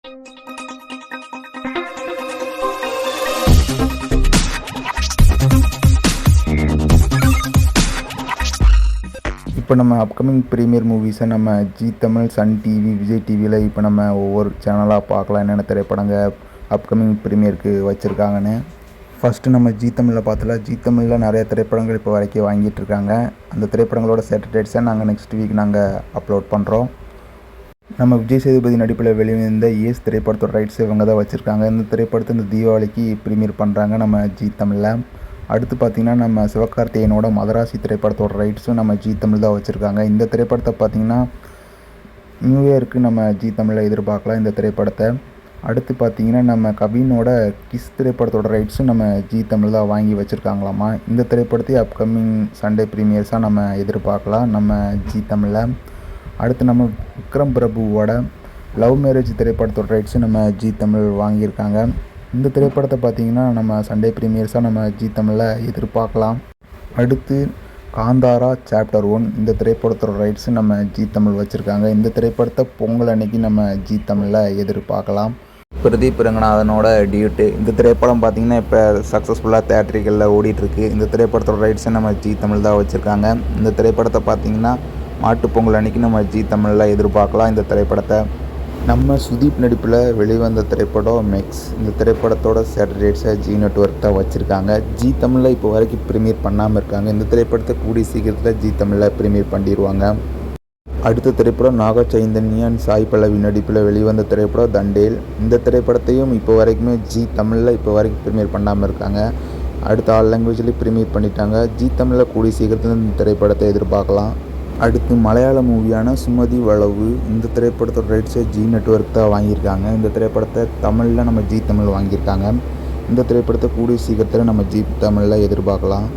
இப்போ நம்ம upcoming premier மூவிஸை நம்ம ஜீ தமிழ், சன் டிவி, விஜய் டிவியில் இப்போ நம்ம ஒவ்வொரு சேனலாக பார்க்கலாம் என்னென்ன திரைப்படங்கள் அப்கமிங் ப்ரீமியருக்கு வச்சுருக்காங்கன்னு. ஃபஸ்ட்டு நம்ம ஜீ தமிழில் பார்த்தல. ஜீ தமிழில் நிறைய திரைப்படங்கள் இப்போ வரைக்கும் வாங்கிட்டுருக்காங்க. அந்த திரைப்படங்களோட சேட்டலைட்ஸை நாங்கள் நெக்ஸ்ட் வீக் நாங்கள் அப்லோட் பண்ணுறோம். நம்ம விஜய் சேதுபதி நடிப்பில் வெளிவந்த ஏஸ் திரைப்படத்தோட ரைட்ஸ் இவங்க தான் வச்சுருக்காங்க. இந்த திரைப்படத்தை இந்த தீபாவளிக்கு ப்ரீமியர் பண்ணுறாங்க நம்ம ஜீ தமிழில். அடுத்து பார்த்திங்கன்னா நம்ம சிவகார்த்திகேயனோட மதராசி திரைப்படத்தோட ரைட்ஸும் நம்ம ஜீ தமிழ் தான் வச்சுருக்காங்க. இந்த திரைப்படத்தை பார்த்திங்கன்னா நியூ இயருக்கு நம்ம ஜீ தமிழில் எதிர்பார்க்கலாம் இந்த திரைப்படத்தை. அடுத்து பார்த்திங்கன்னா நம்ம கவினோட கிஸ் திரைப்படத்தோட ரைட்ஸும் நம்ம ஜீ தமிழ் தான் வாங்கி வச்சுருக்காங்களாமா. இந்த திரைப்படத்தை அப்கமிங் சண்டே ப்ரீமியர்ஸாக நம்ம எதிர்பார்க்கலாம் நம்ம ஜீ தமிழில். அடுத்து நம்ம விக்ரம் பிரபுவோட லவ் மேரேஜ் திரைப்படத்தோட ரைட்ஸும் நம்ம ஜீ தமிழ் வாங்கியிருக்காங்க. இந்த திரைப்படத்தை பார்த்திங்கன்னா நம்ம சண்டே ப்ரீமியர்ஸாக நம்ம ஜீ தமிழில் எதிர்பார்க்கலாம். அடுத்து காந்தாரா சாப்டர் 1 இந்த திரைப்படத்தோட ரைட்ஸு நம்ம ஜீ தமிழ் வச்சுருக்காங்க. இந்த திரைப்படத்தை பொங்கல் அன்னைக்கு நம்ம ஜீ தமிழில் எதிர்பார்க்கலாம். பிரதீப் ரங்கநாதனோட டியூட்டு இந்த திரைப்படம் பார்த்திங்கன்னா இப்போ சக்ஸஸ்ஃபுல்லாக தேட்டரிகளில் ஓடிட்டுருக்கு. இந்த திரைப்படத்தோட ரைட்ஸை நம்ம ஜீ தமிழ் தான் வச்சுருக்காங்க. இந்த திரைப்படத்தை பார்த்திங்கன்னா மாட்டுப்பொங்கல் அன்னைக்கு நம்ம ஜீ தமிழில் எதிர்பார்க்கலாம். இந்த திரைப்படத்தை நம்ம சுதீப் நடிப்பில் வெளிவந்த திரைப்படம் மெக்ஸ். இந்த திரைப்படத்தோட சேட்டலைட்ஸை ஜி நெட்வொர்க் தான் வச்சுருக்காங்க. ஜீ தமிழில் இப்போ வரைக்கும் ப்ரீமியர் பண்ணாமல் இருக்காங்க. இந்த திரைப்படத்தை கூடிய சீக்கிரத்தில் ஜீ தமிழில் ப்ரீமியர் பண்ணிடுவாங்க. அடுத்த திரைப்படம் நாக சைதன்யன், சாய் பல்லவி நடிப்பில் வெளிவந்த திரைப்படம் தண்டேல். இந்த திரைப்படத்தையும் இப்போ வரைக்குமே ஜீ தமிழில் இப்போ வரைக்கும் ப்ரீமியர் பண்ணாமல் இருக்காங்க. அடுத்த ஆல் லாங்குவேஜ்லேயும் ப்ரீமியர் பண்ணிட்டாங்க. ஜீ தமிழில் கூடிய சீக்கிரத்தில் இந்த திரைப்படத்தை எதிர்பார்க்கலாம். அடுத்து மலையாள மூவியான சுமதி வளவு இந்த திரைப்படத்தோட ரைட்ஸை ஜி நெட்வொர்க் தான் வாங்கியிருக்காங்க. இந்த திரைப்படத்தை தமிழில் நம்ம ஜீ தமிழ் வாங்கியிருக்காங்க. இந்த திரைப்படத்தை கூடிய சீக்கிரத்தில் நம்ம ஜீ தமிழில் எதிர்பார்க்கலாம்.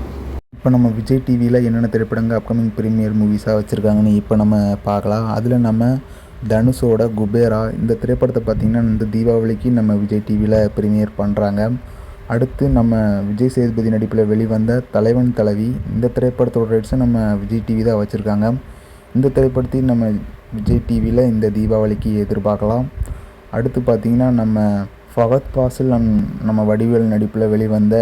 இப்போ நம்ம விஜய் டிவியில் என்னென்ன திரைப்படங்கள் அப்கமிங் ப்ரீமியர் மூவிஸாக வச்சுருக்காங்கன்னு இப்போ நம்ம பார்க்கலாம். அதில் நம்ம தனுஷோட குபேரா இந்த திரைப்படத்தை பார்த்திங்கன்னா இந்த தீபாவளிக்கு நம்ம விஜய் டிவியில் ப்ரீமியர் பண்ணுறாங்க. அடுத்து நம்ம விஜய் சேதுபதி நடிப்பில் வெளிவந்த தலைவன் தலைவி இந்த திரைப்படத்தோட ரைட்ஸை நம்ம விஜய் டிவி தான் வச்சுருக்காங்க. இந்த திரைப்படத்தையும் நம்ம விஜய் டிவியில் இந்த தீபாவளிக்கு எதிர்பார்க்கலாம். அடுத்து பார்த்திங்கன்னா நம்ம ஃபகத் ஃபாசில் நம்ம வடிவேல் நடிப்பில் வெளிவந்த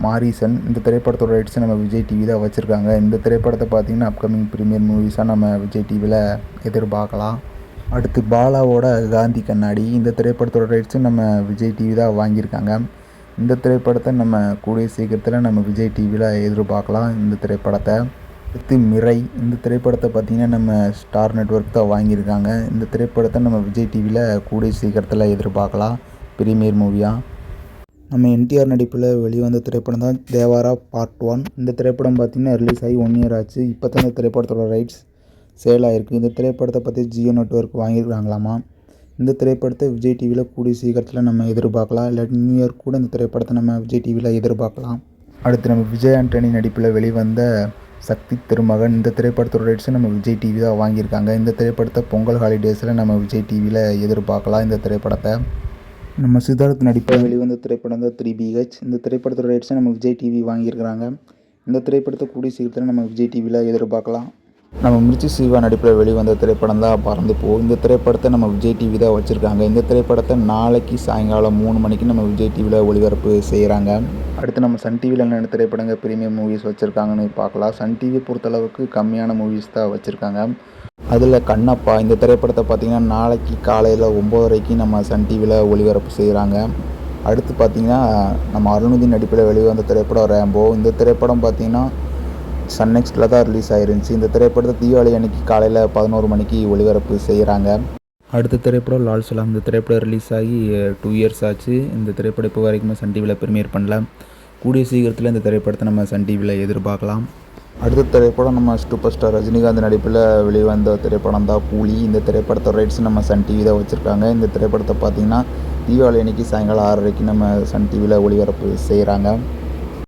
மாரீசன் இந்த திரைப்படத்தோட ரைட்ஸை நம்ம விஜய் டிவி தான் வச்சுருக்காங்க. இந்த திரைப்படத்தை பார்த்திங்கன்னா அப்கமிங் ப்ரீமியர் மூவிஸாக நம்ம விஜய் டிவியில் எதிர்பார்க்கலாம். அடுத்து பாலாவோட காந்தி கண்ணாடி இந்த திரைப்படத்தோட ரைட்ஸும் நம்ம விஜய் டிவி தான் வாங்கியிருக்காங்க. இந்த திரைப்படத்தை நம்ம கூடிய சீக்கிரத்தில் நம்ம விஜய் டிவியில் எதிர்பார்க்கலாம். இந்த திரைப்படத்தை அடுத்து மிரை இந்த திரைப்படத்தை பார்த்திங்கன்னா நம்ம ஸ்டார் நெட்வொர்க் தான் வாங்கியிருக்காங்க. இந்த திரைப்படத்தை நம்ம விஜய் டிவியில் கூடிய சீக்கிரத்தில் எதிர்பார்க்கலாம் ப்ரீமியர் மூவியாக. நம்ம என்டிஆர் நடிப்பில் வெளிவந்த திரைப்படம் தான் தேவாரா பார்ட் 1. இந்த திரைப்படம் பார்த்திங்கன்னா ரிலீஸ் ஆகி 1 இயர் ஆச்சு. இப்போ தான் இந்த திரைப்படத்தோட ரைட்ஸ் சேல் ஆகிருக்கு. இந்த திரைப்படத்தை பற்றி ஜியோ நெட்வொர்க் வாங்கியிருக்காங்களாமா. இந்த திரைப்படத்தை விஜய் டிவியில் கூடிய சீக்கிரத்தில் நம்ம எதிர்பார்க்கலாம். இல்லாட்டி நியூ இயர் கூட இந்த திரைப்படத்தை நம்ம விஜய் டிவியில் எதிர்பார்க்கலாம். அடுத்து நம்ம விஜய் ஆண்டனி நடிப்பில் வெளிவந்த சக்தி திருமகன் இந்த திரைப்படத்தோட ரைட்ஸை நம்ம விஜய் டிவி தான் வாங்கியிருக்காங்க. இந்த திரைப்படத்தை பொங்கல் ஹாலிடேஸில் நம்ம விஜய் டிவியில் எதிர்பார்க்கலாம். இந்த திரைப்படத்தை நம்ம சித்தார்த் நடிப்பில் வெளிவந்த திரைப்படம் தான் 3BH. இந்த திரைப்படத்தோட ரைட்ஸை நம்ம விஜய் டிவி வாங்கியிருக்கிறாங்க. இந்த திரைப்படத்தை கூடிய சீக்கிரத்தில் நம்ம விஜய் டிவியில் எதிர்பார்க்கலாம். நம்ம மிர்ச்சி சிவா நடிப்பில் வெளிவந்த திரைப்படம் தான் பறந்து போ. இந்த திரைப்படத்தை நம்ம விஜய் டிவி தான் வச்சுருக்காங்க. இந்த திரைப்படத்தை நாளைக்கு சாயங்காலம் 3 மணிக்கு நம்ம விஜய் டிவியில் ஒளிபரப்பு செய்கிறாங்க. அடுத்து நம்ம சன் டிவியில் என்னென்ன திரைப்படங்கள் ப்ரீமியம் மூவிஸ் வச்சுருக்காங்கன்னு பார்க்கலாம். சன் டிவி பொறுத்தளவுக்கு கம்மியான மூவிஸ் தான் வச்சுருக்காங்க. அதில் கண்ணப்பா இந்த திரைப்படத்தை பார்த்திங்கன்னா நாளைக்கு காலையில் 9:30க்கு நம்ம சன் டிவியில் ஒளிபரப்பு செய்கிறாங்க. அடுத்து பார்த்திங்கன்னா நம்ம அருணுதீன் நடிப்பில் வெளிவந்த திரைப்படம் ரேம்போ. இந்த திரைப்படம் பார்த்திங்கன்னா சன் நெக்ஸ்ட்டில் தான் ரிலீஸ் ஆகிருந்துச்சு. இந்த திரைப்படத்தை தீபாவளி அன்னைக்கு காலையில் 11 மணிக்கு ஒளிபரப்பு செய்கிறாங்க. அடுத்த திரைப்படம் லால் சலாம். இந்த திரைப்படம் ரிலீஸ் ஆகி 2 இயர்ஸ் ஆச்சு. இந்த திரைப்படம் இப்போ வரைக்குமே சன் டிவியில் ப்ரீமியர் பண்ணல. கூடிய சீக்கிரத்தில் இந்த திரைப்படத்தை நம்ம சன் டிவியில் எதிர்பார்க்கலாம். அடுத்த திரைப்படம் நம்ம சூப்பர் ஸ்டார் ரஜினிகாந்த் நடிப்பில் வெளிவந்த திரைப்படம் தான் கூலி. இந்த திரைப்படத்தோட ரைட்ஸ் நம்ம சன் டிவி தான் வச்சுருக்காங்க. இந்த திரைப்படத்தை பார்த்திங்கன்னா தீபாவளி அன்னைக்கு சாயங்காலம் 6:30க்கு நம்ம சன் டிவியில் ஒளிபரப்பு செய்கிறாங்க.